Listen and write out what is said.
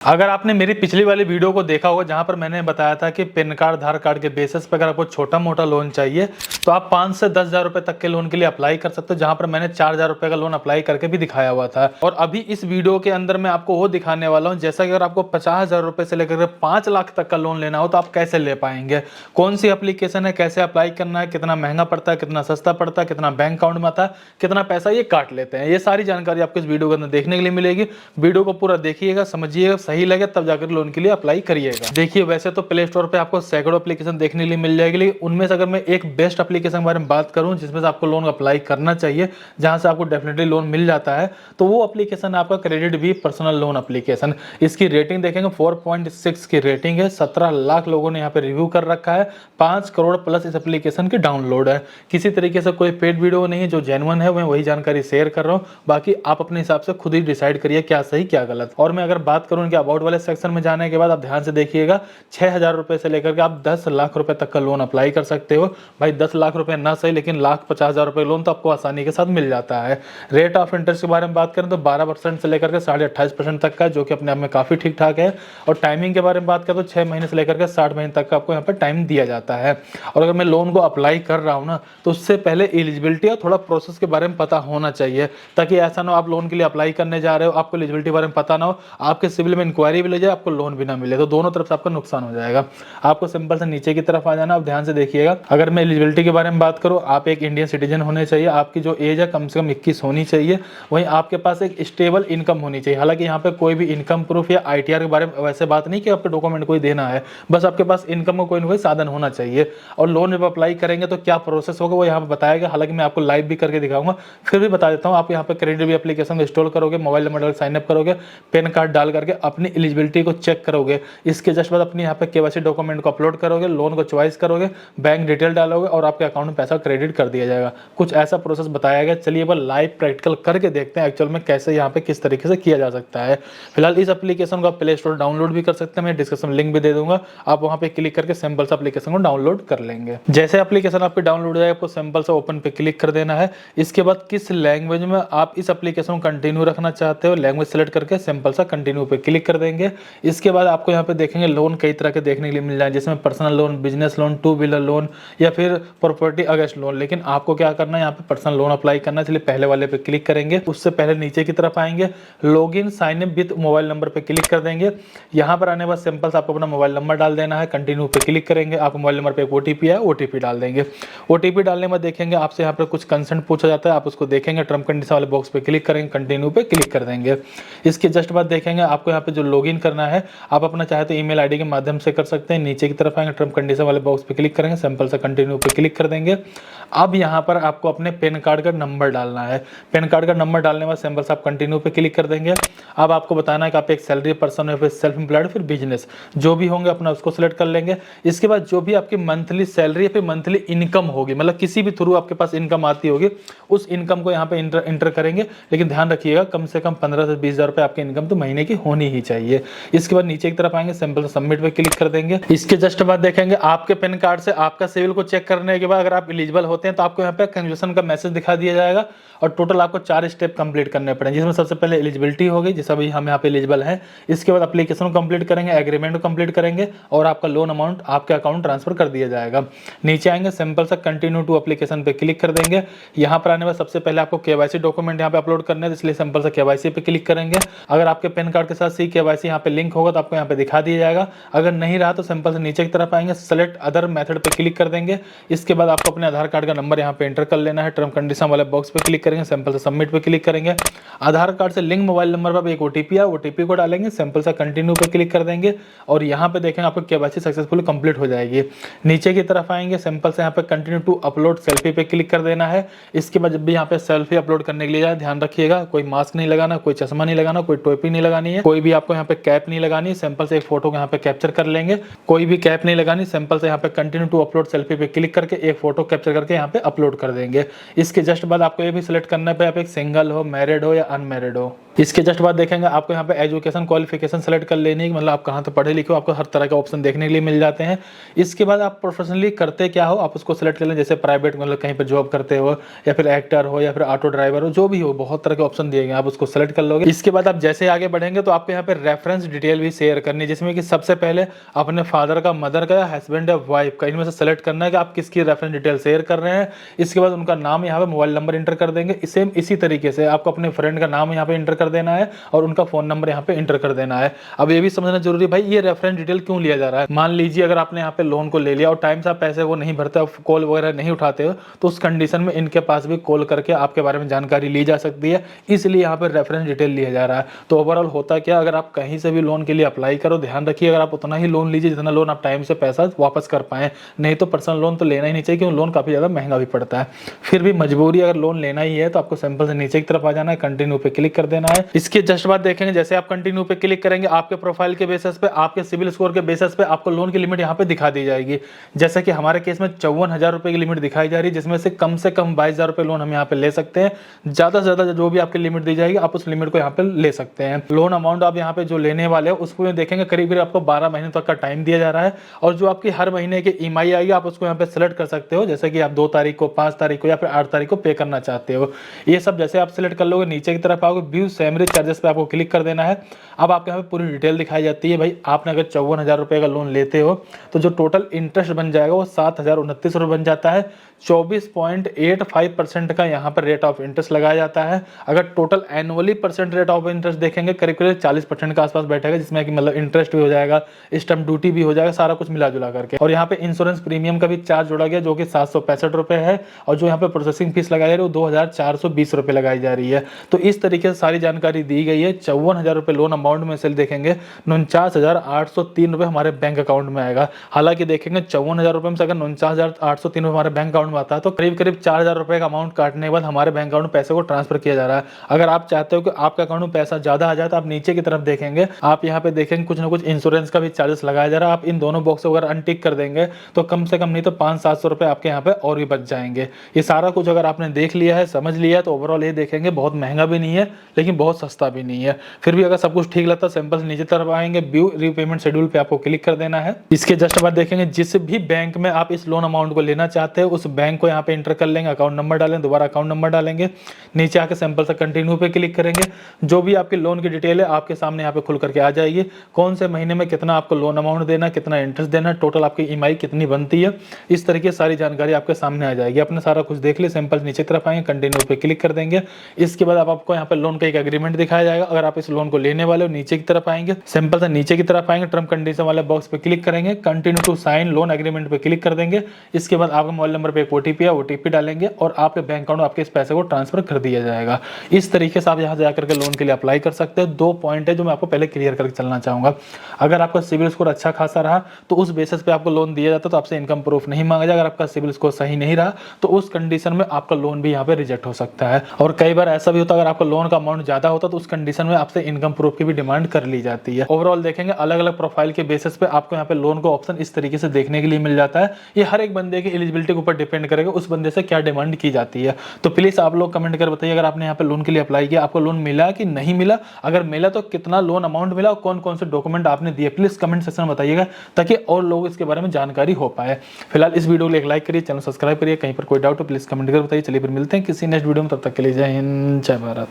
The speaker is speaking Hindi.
अगर आपने मेरी पिछली वाली वीडियो को देखा होगा जहां पर मैंने बताया था कि पैन कार्ड आधार कार्ड के बेसिस पर अगर आपको छोटा मोटा लोन चाहिए तो आप 5 से 10,000 रुपए तक के लोन के लिए अप्लाई कर सकते हो, जहां पर मैंने 4,000 रुपए का लोन अप्लाई करके भी दिखाया हुआ था। और अभी इस वीडियो के अंदर मैं आपको वो दिखाने वाला हूं, जैसा कि अगर आपको 50,000 रुपए से लेकर 5 लाख तक का लोन लेना हो तो आप कैसे ले पाएंगे, कौन सी एप्लीकेशन है, कैसे अप्लाई करना है, कितना महंगा पड़ता है, कितना सस्ता पड़ता है, कितना बैंक अकाउंट में आता है, कितना पैसा ये काट लेते हैं, ये सारी जानकारी आपको इस वीडियो के अंदर देखने के लिए मिलेगी। वीडियो को पूरा देखिएगा, समझिएगा, सही लगे तब जाकर लोन के लिए अप्लाई करिएगा। देखिए, वैसे तो प्ले स्टोर पे आपको सैकड़ों एप्लीकेशन देखने के लिए मिल जाएगी, लेकिन उनमें से अगर मैं एक बेस्ट एप्लीकेशन के बारे में बात करूं जिसमें से आपको लोन अप्लाई करना चाहिए, जहां से आपको डेफिनेटली लोन मिल जाता है, तो वो एप्लीकेशन है आपका credit B personal loan application. इसकी रेटिंग देखेंगे 4.6 की रेटिंग है, 17 लाख लोगों ने यहाँ पे रिव्यू कर रखा है, 5 करोड़ प्लस इस एप्लीकेशन की डाउनलोड है। किसी तरीके से कोई पेड वीडियो नहीं है, जो जेन्युइन है मैं वही जानकारी शेयर कर रहा हूँ, बाकी आप अपने हिसाब से खुद ही डिसाइड करिए क्या सही क्या गलत। और मैं अगर बात करूँ इनके अबाउट वाले सेक्शन में जाने के बाद आप ध्यान से देखिएगा, 6,000 रुपए से लेकर के आप 10 लाख रुपए तक का लोन अप्लाई कर सकते हो। भाई 10 लाख रुपए ना सही, लेकिन 1,50,000 रुपए लोन तो आपको आसानी के साथ मिल जाता है। रेट ऑफ इंटरेस्ट के बारे में बात करें तो 12% से लेकर के 28.5% तक का, जो कि अपने आप में काफी ठीक ठाक है। और टाइमिंग के बारे में बात करें तो 6 महीने से लेकर के 60 महीने तक का आपको यहाँ पे टाइम दिया जाता है। और अगर मैं लोन को अप्लाई कर रहा हूँ ना, तो उससे पहले एलिजिबिलिटी और थोड़ा प्रोसेस के बारे में पता होना चाहिए, ताकि ऐसा ना हो आप लोन के लिए अप्लाई करने जा रहे हो, आपको एलिजिबिलिटी के बारे में पता ना हो, आपके सिविल में इंक्वायरी भी ले जाए, आपको लोन भी ना मिले, तो दोनों तरफ से आपका नुकसान हो जाएगा। आपको सिंपल से नीचे की तरफ आ जाना। आप ध्यान से देखिएगा, अगर मैं एलिजिबिलिटी के बारे में बात करूं, आप एक इंडियन सिटीजन होने चाहिए, आपकी जो एज है कम से कम 21 होनी चाहिए, वहीं आपके पास एक स्टेबल इनकम होनी चाहिए। हालांकि यहाँ पे कोई भी इनकम प्रूफ या आईटीआर के बारे में वैसे बात नहीं कि आपके डॉक्यूमेंट कोई देना है, बस आपके पास इनकम का कोई ना कोई साधन होना चाहिए। और लोन जब अप्लाई करेंगे तो क्या प्रोसेस होगा वो यहाँ पे बताएगा, हालांकि मैं आपको लाइव भी करके दिखाऊंगा, फिर भी बता देता हूँ। आप यहाँ पे क्रेडिट भी एप्लीकेशन इंस्टॉल करोगे, मोबाइल नंबर डाल साइनअप करोगे, पैन कार्ड डाल करके अपनी एलिजिबिलिटी को चेक करोगे, इसके जस्ट बाद अपने यहाँ पे केवाईसी डॉक्यूमेंट को अपलोड करोगे, लोन को चॉइस करोगे, बैंक डिटेल डालोगे और आपके अकाउंट में पैसा क्रेडिट कर दिया जाएगा। कुछ ऐसा प्रोसेस बताया गया। चलिए अब लाइव प्रैक्टिकल करके देखते हैं एक्चुअल में कैसे यहाँ पे किस तरीके से किया जा सकता है। फिलहाल इस एप्लीकेशन को आप प्ले स्टोर डाउनलोड भी कर सकते हैं, मैं डिस्क्रिप्शन लिंक भी दे दूंगा, आप वहाँ पे क्लिक करके सिंपल सा एप्लीकेशन को डाउनलोड कर लेंगे। जैसे एप्लीकेशन आपके डाउनलोड हो जाए, आपको सिंपल सा ओपन पे क्लिक कर देना है। इसके बाद किस लैंग्वेज में आप इस एप्लीकेशन को कंटिन्यू रखना चाहते हो, लैंग्वेज सेलेक्ट करके सिंपल सा कंटिन्यू पे क्लिक कर देंगे। इसके बाद आपको यहाँ पे देखेंगे लोन कई तरह के देखने के लिए मिल जाए, जिसमें personal loan, business loan, two wheeler loan या फिर प्रॉपर्टी अगेंस्ट लोन। लेकिन आपको क्या करना है, यहाँ पे पर्सनल लोन अप्लाई करना है, इसलिए पहले वाले पे क्लिक करेंगे। उससे पहले नीचे की तरफ आएंगे, login sign in with mobile number पे क्लिक कर देंगे। यहाँ पर आने के बाद सिंपल से आपको अपना मोबाइल नंबर डाल देना है, कंटिन्यू पे क्लिक करेंगे। आप मोबाइल नंबर पे एक ओटीपी है, ओटीपी डाल देंगे। ओटीपी डालने में देखेंगे आपसे यहाँ पर कुछ कंसेंट पूछा जाता है, आप उसको देखेंगे, टर्म कंडीशन वाले बॉक्स पे क्लिक करेंगे, कंटिन्यू पे क्लिक कर देंगे। इसके जस्ट बाद देखेंगे आपको यहाँ पे जो लॉगिन करना है, आप अपना चाहे तो ईमेल आईडी के माध्यम से कर सकते हैं। नीचे की तरफ आएंगे, टर्म कंडीशन वाले बॉक्स पे क्लिक करेंगे, सिंपल से कंटिन्यू पे क्लिक कर देंगे। अब यहाँ पर आपको अपने पैन कार्ड का नंबर डालना है। पैन कार्ड का नंबर डालने के बाद सिंपल से आप कंटिन्यू पे क्लिक कर देंगे। अब आपको बताना है कि आप एक सैलरी पर्सन हो, फिर सेल्फ एम्प्लॉयड, फिर बिजनेस, जो भी होंगे अपना उसको सिलेक्ट कर लेंगे। इसके बाद जो भी आपकी मंथली सैलरी या फिर मंथली इनकम होगी, मतलब किसी भी थ्रू आपके पास इनकम आती होगी, उस इनकम को यहाँ पे इंटर करेंगे। लेकिन ध्यान रखिएगा, कम से कम 15 से 20 हज़ार रुपये आपकी इनकम तो महीने की होनी ही चाहिए। इसके बाद नीचे की तरफ आएंगे, सिंपल से सबमिट पे क्लिक कर देंगे। इसके जस्ट बाद देखेंगे आपके पैन कार्ड से आपका सिविल को चेक करने के बाद अगर आप एलिजिबल होते हैं तो आपको यहाँ पे कंजूसन का मैसेज दिखा दिया जाएगा। और टोटल आपको 4 स्टेप कंप्लीट करने पड़ेंगे, जिसमें सबसे पहले एलिजिबिलिटी होगी, जैसा भी हम यहाँ पे एलिजिबल हैं। इसके बाद एप्लीकेशन को कंप्लीट करेंगे, एग्रीमेंट को कंप्लीट करेंगे और आपका लोन अमाउंट आपके अकाउंट ट्रांसफर कर दिया जाएगा। नीचे आएंगे, सिंपल सा कंटिन्यू टू एप्लीकेशन पे क्लिक कर देंगे। यहाँ पर आने में सबसे पहले आपको केवाईसी डॉक्यूमेंट यहाँ पे अपलोड करने हैं, इसलिए सिंपल सा केवाईसी पे क्लिक करेंगे। अगर आपके पैन कार्ड के साथ सी केवाईसी यहाँ पे लिंक होगा तो आपको यहाँ पे दिखा दिया जाएगा। अगर नहीं रहा तो सिंपल से नीचे की तरफ आएंगे, सेलेक्ट अदर मेथड पे क्लिक कर देंगे। इसके बाद आपको अपने आधार कार्ड का नंबर यहाँ पे एंटर कर लेना है, टर्म कंडीशन वाले बॉक्स पे क्लिक करेंगे, सिंपल से सबमिट पे क्लिक करेंगे। आधार कार्ड से लिंक मोबाइल नंबर पर एक ओटीपी है, ओटीपी को डालेंगे, सिंपल सा कंटिन्यू पे क्लिक कर देंगे। और यहाँ पे देखेंगे आपको केवाईसी सक्सेसफुल कंप्लीट हो जाएगी। नीचे की तरफ आएंगे, सिंपल से यहाँ पे कंटिन्यू टू अपलोड सेल्फी पे क्लिक कर देना है। इसके बाद जब भी यहाँ पे सेल्फी अपलोड करने के लिए जाए, ध्यान रखिएगा कोई मास्क नहीं लगाना, कोई चश्मा नहीं लगाना, कोई टोपी नहीं लगानी है, कोई भी आपको यहाँ पे कैप नहीं लगानी। सिंपल से एक फोटो को यहाँ पे कैप्चर कर लेंगे, कोई भी कैप नहीं लगानी। सिंपल से यहाँ पे कंटिन्यू टू अपलोड सेल्फी पे क्लिक करके एक फोटो कैप्चर करके यहाँ पे अपलोड कर देंगे। इसके जस्ट बाद आपको ये भी सिलेक्ट करना है आप एक सिंगल हो, मैरिड हो या अनमैरिड हो। इसके जस्ट बाद देखेंगे आपको यहाँ पे एजुकेशन क्वालिफिकेशन सेलेक्ट कर लेनी है, मतलब आप कहाँ तक पढ़े लिखे हो, आपको हर तरह के ऑप्शन देखने के लिए मिल जाते हैं। इसके बाद आप प्रोफेशनली करते क्या हो आप उसको सेलेक्ट कर लें, जैसे प्राइवेट मतलब कहीं पर जॉब करते हो, या फिर एक्टर हो, या फिर ऑटो ड्राइवर हो, जो भी हो, बहुत तरह के ऑप्शन दिए गए, आप उसको सेलेक्ट कर लोगे। इसके बाद आप जैसे आगे बढ़ेंगे तो आपको यहाँ पे रेफरेंस डिटेल भी शेयर करनी है, जिसमें कि सबसे पहले अपने फादर का, मदर का, या हस्बैंड या वाइफ का, इनमें से सेलेक्ट करना है कि आप किसकी रेफरेंस डिटेल शेयर कर रहे हैं। इसके बाद उनका नाम यहाँ पे, मोबाइल नंबर इंटर कर देंगे। सेम इसी तरीके से आपको अपने फ्रेंड का नाम यहाँ पे इंटर कर देना है और उनका फोन नंबर यहाँ पे इंटर कर देना है। अब ये भी समझना जरूरी है भाई, ये रेफरेंस डिटेल क्यों लिया जा रहा है। मान लीजिए अगर आपने यहाँ पे लोन को ले लिया और टाइम से आप पैसे वो नहीं भरते, कॉल वगैरह नहीं उठाते हो, तो उस कंडीशन में इनके पास भी कॉल करके आपके बारे में जानकारी ली जा सकती है, इसलिए यहाँ पे रेफरेंस डिटेल लिया जा रहा है। तो ओवरऑल होता क्या, अगर आप कहीं से भी लोन के लिए अप्लाई करो, ध्यान रखिए अगर आप उतना ही लोन लीजिए जितना लोन आप टाइम से पैसा वापस कर पाए, नहीं तो पर्सनल लोन तो लेना ही नहीं चाहिए, क्योंकि लोन काफी ज्यादा महंगा भी पड़ता है। फिर भी मजबूरी अगर लोन लेना ही है तो आपको सिंपल से नीचे की तरफ आ जाना है, कंटिन्यू पे क्लिक कर देना है। इसके जस्ट बाद देखेंगे जैसे आप कंटिन्यू पे क्लिक करेंगे, आपके प्रोफाइल के बेसिस पे, आपके सिविल स्कोर के बेसिस पे आपको लोन की लिमिट यहाँ पे दिखा दी जाएगी। जैसे कि हमारे केस में 54,000 रुपए की लिमिट दिखाई जा रही है, जिसमें से कम 22,000 रुपए लोन हम यहाँ पे ले सकते हैं। ज्यादा से ज्यादा जो भी आपकी लिमिट दी जाएगी आप उस लिमिट को यहाँ पे ले सकते हैं। लोन अमाउंट आप यहाँ पे जो लेने वाले हो उसको देखेंगे, करीब आपको 12 महीने तक का टाइम दिया जा रहा है। और जो आपकी हर महीने की ईएमआई आएगी आप उसको यहाँ पे सेलेक्ट कर सकते हो, जैसे कि आप 2 तारीख को, 5 तारीख को या फिर 8 तारीख को पे करना चाहते हो। ये सब जैसे आप सेलेक्ट कर लोगे, नीचे की तरफ आओगे, व्यू सैलरी चार्जेस पे आपको क्लिक कर देना है। अब आपके यहाँ पे पूरी डिटेल दिखाई जाती है। भाई आपने अगर 54,000 रुपए का लोन लेते हो तो जो टोटल इंटरेस्ट बन जाएगा वो 7,029 रुपये बन जाता है। 24.85% का यहाँ पर रेट ऑफ इंटरेस्ट लगाया जाता है। अगर total annually percent rate of interest देखेंगे करीब 40% के आसपास बैठेगा, जिसमें कि मतलब इंटरेस्ट भी हो जाएगा, स्टैम्प ड्यूटी भी हो जाएगा, सारा कुछ मिला जुला करके। और यहाँ पे इंश्योरेंस प्रीमियम का भी चार्ज जोड़ा गया जो कि 765 रुपये है, और जो यहाँ पे प्रोसेसिंग फीस लगाई जा रही है वो 2,420 रुपये लगाई जा रही है। तो इस तरीके से सारी जानकारी दी गई है। 54,000 रुपये लोन अमाउंट में से देखेंगे 49,803 रुपये हमारे बैंक अकाउंट में आएगा। हालांकि देखेंगे 54,000 रुपये में से अगर 49,803 रुपये हमारे बैंक अकाउंट में आता है तो करीब 4,000 रुपये का अमाउंट काटने के बाद हमारे बैंक अकाउंट में पैसे को ट्रांसफर किया जा रहा है। अगर आप चाहते हो कि आपके अकाउंट में पैसा ज्यादा आ जाए तो आप नीचे की तरफ देखेंगे, आप यहाँ पे देखेंगे कुछ ना कुछ इंश्योरेंस का भी चार्जेस लगाया जा रहा है। आप इन दोनों बॉक्स अगर अनटिक कर देंगे तो कम से कम नहीं तो 500-700 रुपये आपके यहाँ पे और भी बच जाएंगे। ये सारा कुछ अगर आपने देख लिया है, समझ लिया है, तो ओवरऑल ये देखेंगे बहुत महंगा भी नहीं है लेकिन बहुत सस्ता भी नहीं है। फिर भी अगर सब कुछ ठीक लगता है सिंपल नीचे तरफ आएंगे, व्यू रीपेमेंट शेड्यूल पे आपको क्लिक कर देना है। इसके जस्ट बाद देखेंगे जिस भी बैंक में आप इस लोन अमाउंट को लेना चाहते हो उस बैंक को यहाँ पे इंटर कर लेंगे, अकाउंट नंबर डालेंगे, दोबारा अकाउंट नंबर डालेंगे, नीचे आके सिंपल से कंटिन्यू पे क्लिक करेंगे। जो भी आपकी लोन की डिटेल है आपके सामने यहाँ पे खुल करके आ जाएगी। कौन से महीने में कितना आपको लोन अमाउंट देना, कितना इंटरेस्ट देना, टोटल आपकी ईएमआई कितनी बनती है, इस तरीके सारी जानकारी आपके सामने आ जाएगी। आपने सारा कुछ देख लिया, सिंपल नीचे तरफ आएंगे, कंटिन्यू पे क्लिक कर देंगे। इसके बाद आपको यहाँ पे लोन का एक एग्रीमेंट दिखाया जाएगा। अगर आप इस लोन को लेने वाले हो नीचे की तरफ आएंगे, सिंपल से नीचे की तरफ आएंगे, टर्म कंडीशन वाले बॉक्स पे क्लिक करेंगे, continue to sign loan agreement पे क्लिक कर देंगे। इसके बाद आपके मोबाइल नंबर पे एक ओटीपी है, ओटीपी डालेंगे और आपके बैंक अकाउंट में आपके इस पैसे को ट्रांसफर कर दिया जाएगा। इस तरीके से आप यहाँ जाकर के लोन के लिए अप्लाई कर सकते हैं। 2 पॉइंट है जो मैं आपको पहले क्लियर करके चलना चाहूंगा। अगर आपका सिविल स्कोर अच्छा खासा रहा तो उस बेसिस पे आपको लोन दिया जाता है, तो आपसे इनकम प्रूफ नहीं मांगा जाएगा। अगर आपका सिविल स्कोर सही नहीं रहा तो उस कंडीशन में आपका लोन भी यहाँ पे रिजेक्ट हो सकता है। और कई बार ऐसा भी होता है अगर आपका लोन का अमाउंट ज्यादा होता है तो उस कंडीशन में आपसे इनकम प्रूफ की भी डिमांड कर ली जाती है। ओवरऑल देखेंगे अलग अलग प्रोफाइल के बेसिस पे आपको यहाँ पे लोन को ऑप्शन इस तरीके से देखने के लिए मिल जाता है। ये हर एक बंदे की एलिजिबिलिटी के ऊपर डिपेंड करेगा, उस बंदे से क्या डिमांड की जाती है। तो प्लीज आप लोग कमेंट कर बताइए अगर आपने यहाँ पे लोन के लिए अप्लाई किया आपको लोन मिला कि नहीं मिला, अगर मिला तो कितना लोन अमाउंट मिला और कौन कौन से डॉक्यूमेंट आपने दिए, प्लीज कमेंट सेक्शन में बताइएगा ताकि और लोग इसके बारे में जानकारी हो पाए। फिलहाल इस वीडियो को एक लाइक करिए, चैनल सब्सक्राइब करिए। कहीं पर कोई डाउट हो प्लीज कमेंट कर बताइए। चलिए फिर मिलते हैं किसी नेक्स्ट वीडियो में, तब तक के लिए जय हिंद, जय भारत।